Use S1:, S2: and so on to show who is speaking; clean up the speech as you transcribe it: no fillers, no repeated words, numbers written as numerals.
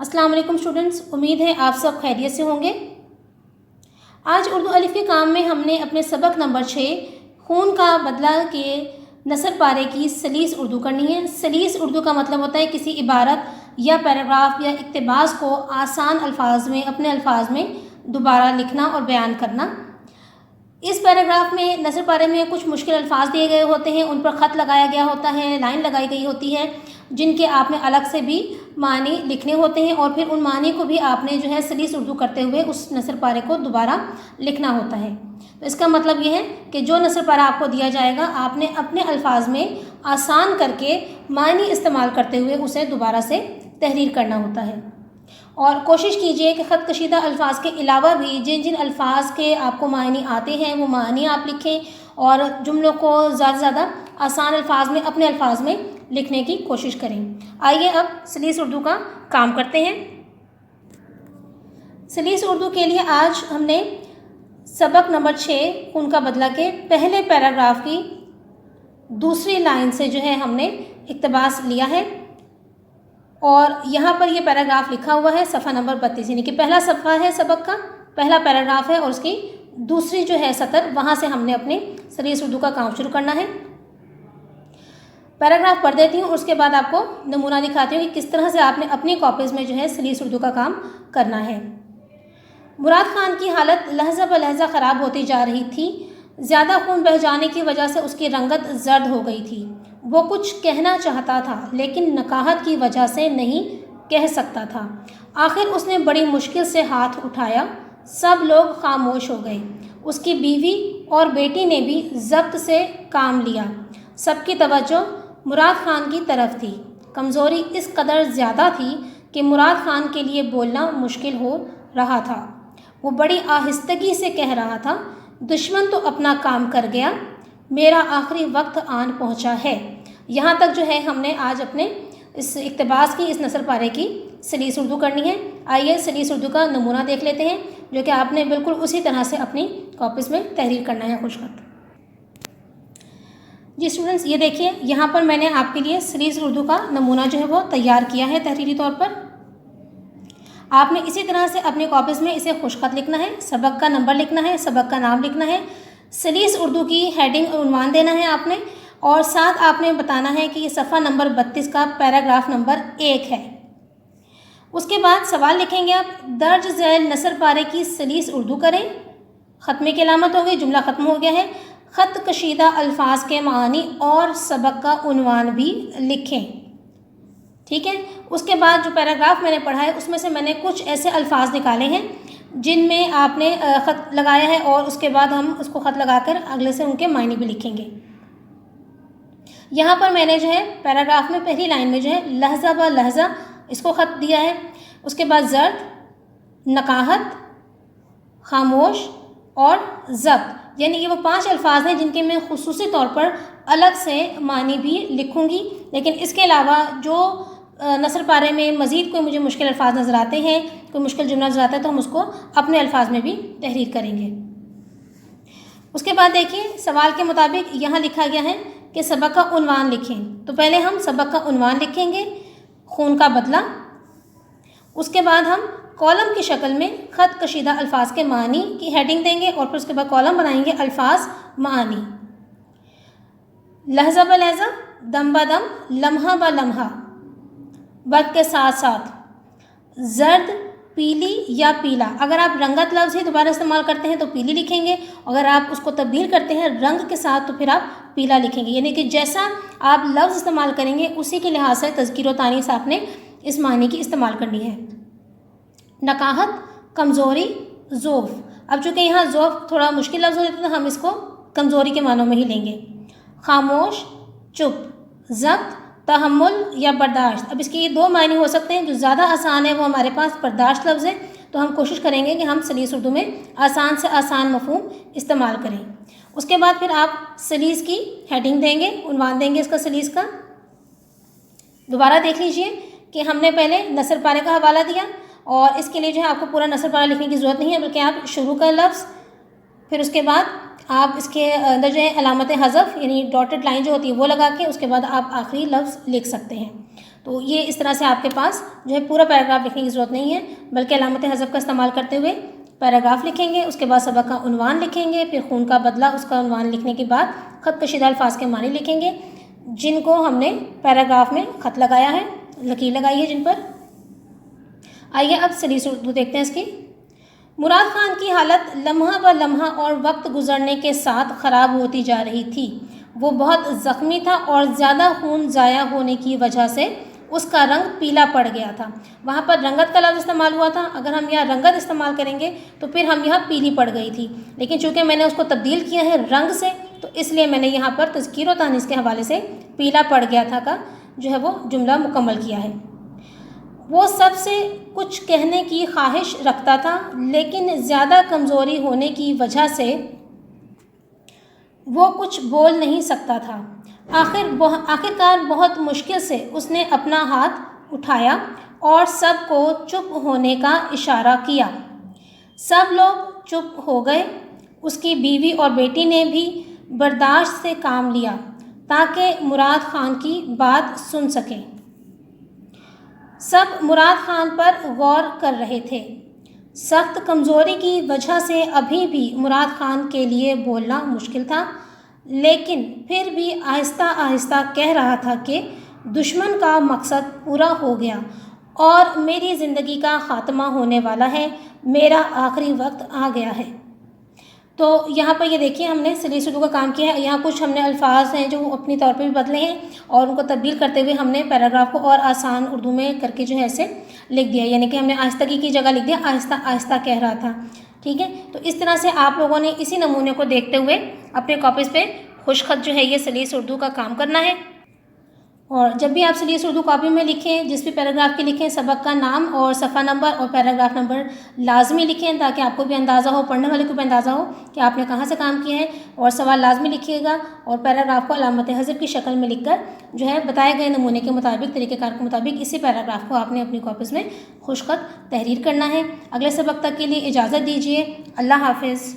S1: अस्सलाम वालेकुम स्टूडेंट्स, उम्मीद है आप सब खैरियत से होंगे। आज उर्दू अलिफ के काम में हमने अपने सबक नंबर 6 खून का बदला के नसर पारे की सलीस उर्दू करनी है। सलीस उर्दू का मतलब होता है किसी इबारत या पैराग्राफ या इक़्तिबास को आसान अल्फाज में अपने अल्फाज में दोबारा लिखना और बयान करना। इस पैराग्राफ में नसर पारे में कुछ मुश्किल अल्फाज दिए गए होते हैं, उन पर ख़त लगाया गया होता है, लाइन लगाई गई होती है, जिनके आपने अलग से भी मानी लिखने होते हैं और फिर उन मानी को भी आपने जो है सलीस उर्दू करते हुए उस नसर पारे को दोबारा लिखना होता है। तो इसका मतलब ये है कि जो नसर पारा आपको दिया जाएगा आपने अपने अल्फाज में आसान करके मानी इस्तेमाल करते हुए उसे दोबारा से तहरीर करना होता है। और कोशिश कीजिए कि ख़त कशीदा अल्फाज के अलावा भी जिन जिन अल्फाज के आपको मानी आते हैं वो मानी आप लिखें और जुमलों को ज़्यादा से ज़्यादा आसान अल्फाज में अपने अल्फाज में लिखने की कोशिश करें। आइए अब सलीस उर्दू का काम करते हैं। सलीस उर्दू के लिए आज हमने सबक नंबर 6 खून का बदला के पहले पैराग्राफ की दूसरी लाइन से जो है हमने इक़्तिबास लिया है और यहाँ पर ये पैराग्राफ लिखा हुआ है सफ़ा नंबर 32, यानी कि पहला सफ़ा है सबक का, पहला पैराग्राफ है और उसकी दूसरी जो है सतर, वहाँ से हमने अपने सलीस उर्दू का काम शुरू करना है। पैराग्राफ पढ़ देती हूँ, उसके बाद आपको नमूना दिखाती हूँ कि किस तरह से आपने अपनी कॉपीज़ में जो है सलीस उर्दू का काम करना है। मुराद खान की हालत लहज़ा ब लहज़ा ख़राब होती जा रही थी। ज़्यादा खून बह जाने की वजह से उसकी रंगत जर्द हो गई थी। वो कुछ कहना चाहता था लेकिन नकाहत की वजह से नहीं कह सकता था। आखिर उसने बड़ी मुश्किल से हाथ उठाया। सब लोग खामोश हो गए। उसकी बीवी और बेटी ने भी ज़ब्त से काम लिया। सबकी तवज्जो मुराद खान की तरफ थी। कमज़ोरी इस कदर ज़्यादा थी कि मुराद खान के लिए बोलना मुश्किल हो रहा था। वो बड़ी आहिस्तगी से कह रहा था, दुश्मन तो अपना काम कर गया, मेरा आखिरी वक्त आन पहुंचा है। यहाँ तक जो है हमने आज अपने इस इक़्तिबास की इस नसर पारे की सलीस उर्दू करनी है। आइए सलीस उर्दू का नमूना देख लेते हैं, जो कि आपने बिल्कुल उसी तरह से अपनी कॉपीज़ में तहरीर करना है खुशखत। जी स्टूडेंट्स, ये देखिए यहाँ पर मैंने आपके लिए सलीस उर्दू का नमूना जो है वो तैयार किया है तहरीरी तौर पर। आपने इसी तरह से अपनी कॉपीज़ में इसे खुशखत लिखना है, सबक का नंबर लिखना है, सबक का नाम लिखना है, सलीस उर्दू की हेडिंग और उन्वान देना है आपने, और साथ आपने बताना है कि ये सफ़ा नंबर 32 का पैराग्राफ नंबर 1 है। उसके बाद सवाल लिखेंगे आप, दर्ज झैल नसर पारे की सलीस उर्दू करें। ख़त्मे की अलामत हो गई, जुमला ख़त्म हो गया है। ख़त कशीदा अल्फाज के मानी और सबक का उन्वान भी लिखें। ठीक है। उसके बाद जो पैराग्राफ मैंने पढ़ा है उसमें से मैंने कुछ ऐसे अल्फाज निकाले हैं जिनमें आपने ख़त लगाया है और उसके बाद हम उसको ख़त लगाकर अगले से उनके मायने भी लिखेंगे। यहाँ पर मैंने जो है पैराग्राफ में पहली लाइन में जो है लहज़ा ब लहज़ा इसको ख़त दिया है। उसके बाद ज़र्द, नकाहत, खामोश और ज़ब्त, यानी कि वो 5 अल्फाज हैं जिनके मैं खुसूसी तौर पर अलग से मानी भी लिखूँगी। लेकिन इसके अलावा जो नसर पारे में मज़ीद कोई मुझे मुश्किल अल्फाज नज़र आते हैं, कोई मुश्किल जुमला नज़र आता है, तो हम उसको अपने अल्फाज में भी तहरीर करेंगे। उसके बाद देखिए सवाल के मुताबिक यहाँ लिखा गया है कि सबक का उन्वान लिखें। तो पहले हम सबक का उन्वान लिखेंगे, खून का बदला। उसके बाद हम कॉलम की शक्ल में ख़त कशीदा अल्फाज के मानी की हेडिंग देंगे और फिर उसके बाद कॉलम बनाएंगे अल्फाज मानी। लहज़ा ब लहज़ा, दम ब दम, लम्हा ब लम्हा, वक्त के साथ साथ, जर्द, पीली या पीला। अगर आप रंगत लफ्ज़ ही दोबारा इस्तेमाल करते हैं तो पीली लिखेंगे, अगर आप उसको तब्दील करते हैं रंग के साथ तो फिर आप पीला लिखेंगे। यानी कि जैसा आप लफ्ज़ इस्तेमाल करेंगे उसी के लिहाज से तज़कीर व तानीस आपने इस मानी की इस्तेमाल करनी है। नकाहत, कमज़ोरी, ज़ोफ़। अब चूँकि यहाँ ज़ोफ़ थोड़ा मुश्किल लफ्ज़ हो जाता है तो हम इसको कमज़ोरी के मानों में ही लेंगे। खामोश, चुप, ज़ब्त, तहम्मुल या बर्दाश्त। अब इसके ये 2 मायने हो सकते हैं। जो ज़्यादा आसान है वो हमारे पास बर्दाश्त लफ्ज़ है, तो हम कोशिश करेंगे कि हम सलीस उर्दू में आसान से आसान मफ़हूम इस्तेमाल करें। उसके बाद फिर आप सलीस की हेडिंग देंगे, उन्वान देंगे इसका सलीस का। दोबारा देख लीजिए कि हमने पहले नसर पारे का हवाला दिया और इसके लिए जो है आपको पूरा नसर पारा लिखने की ज़रूरत नहीं है, बल्कि आप शुरू का लफ्ज़, फिर उसके बाद आप इसके अंदर जो है अलामत हज़फ यानी डॉटेड लाइन जो होती है वो लगा के उसके बाद आप आखिरी लफ्ज़ लिख सकते हैं। تو یہ اس طرح سے آپ کے پاس جو ہے پورا پیراگراف لکھنے کی ضرورت نہیں ہے، بلکہ علامت حذف کا استعمال کرتے ہوئے پیراگراف لکھیں گے، اس کے بعد سبق کا عنوان لکھیں گے، پھر خون کا بدلہ اس کا عنوان لکھنے کے بعد خط کشیدہ الفاظ کے معنی لکھیں گے جن کو ہم نے پیراگراف میں خط لگایا ہے، لکیر لگائی ہے جن پر۔ آئیے اب سلیس اردو دیکھتے ہیں اس کی۔ مراد خان کی حالت لمحہ بہ لمحہ اور وقت گزرنے کے ساتھ خراب ہوتی جا رہی تھی۔ وہ بہت زخمی تھا اور زیادہ خون ضائع ہونے کی وجہ سے اس کا رنگ پیلا پڑ گیا تھا۔ وہاں پر رنگت کا لفظ استعمال ہوا تھا، اگر ہم یہاں رنگت استعمال کریں گے تو پھر ہم یہاں پیلی پڑ گئی تھی، لیکن چونکہ میں نے اس کو تبدیل کیا ہے رنگ سے، تو اس لیے میں نے یہاں پر تذکیر و تانیث کے حوالے سے پیلا پڑ گیا تھا کا جو ہے وہ جملہ مکمل کیا ہے۔ وہ سب سے کچھ کہنے کی خواہش رکھتا تھا، لیکن زیادہ کمزوری ہونے کی وجہ سے وہ کچھ بول نہیں سکتا تھا۔ آخرکار بہت مشکل سے اس نے اپنا ہاتھ اٹھایا اور سب کو چپ ہونے کا اشارہ کیا۔ سب لوگ چپ ہو گئے۔ اس کی بیوی اور بیٹی نے بھی برداشت سے کام لیا تاکہ مراد خان کی بات سن سکیں۔ سب مراد خان پر غور کر رہے تھے۔ سخت کمزوری کی وجہ سے ابھی بھی مراد خان کے لیے بولنا مشکل تھا، لیکن پھر بھی آہستہ آہستہ کہہ رہا تھا کہ دشمن کا مقصد پورا ہو گیا اور میری زندگی کا خاتمہ ہونے والا ہے، میرا آخری وقت آ گیا ہے۔ تو یہاں پر یہ دیکھیے ہم نے سلیس اردو کا کام کیا ہے۔ یہاں کچھ ہم نے الفاظ ہیں جو اپنی طور پہ بھی بدلے ہیں اور ان کو تبدیل کرتے ہوئے ہم نے پیراگراف کو اور آسان اردو میں کر کے جو ہے ایسے لکھ دیا، یعنی کہ ہم نے آہستگی کی جگہ لکھ دیا آہستہ آہستہ کہہ رہا تھا، ٹھیک ہے۔ تو اس طرح سے آپ لوگوں نے اسی نمونے کو دیکھتے ہوئے اپنے کاپیز پہ خوش خط جو ہے یہ سلیس اردو کا کام کرنا ہے۔ اور جب بھی آپ سلیس اردو کاپی میں لکھیں، جس بھی پیراگراف کی لکھیں، سبق کا نام اور صفحہ نمبر اور پیراگراف نمبر لازمی لکھیں تاکہ آپ کو بھی اندازہ ہو، پڑھنے والے کو بھی اندازہ ہو کہ آپ نے کہاں سے کام کیا ہے، اور سوال لازمی لکھیے گا اور پیراگراف کو علامت حذف کی شکل میں لکھ کر جو ہے بتائے گئے نمونے کے مطابق، طریقہ کار کے مطابق اسی پیراگراف کو آپ نے اپنی کاپیز میں خوش خط تحریر کرنا ہے۔ اگلے سبق تک کے لیے اجازت دیجیے۔ اللہ حافظ۔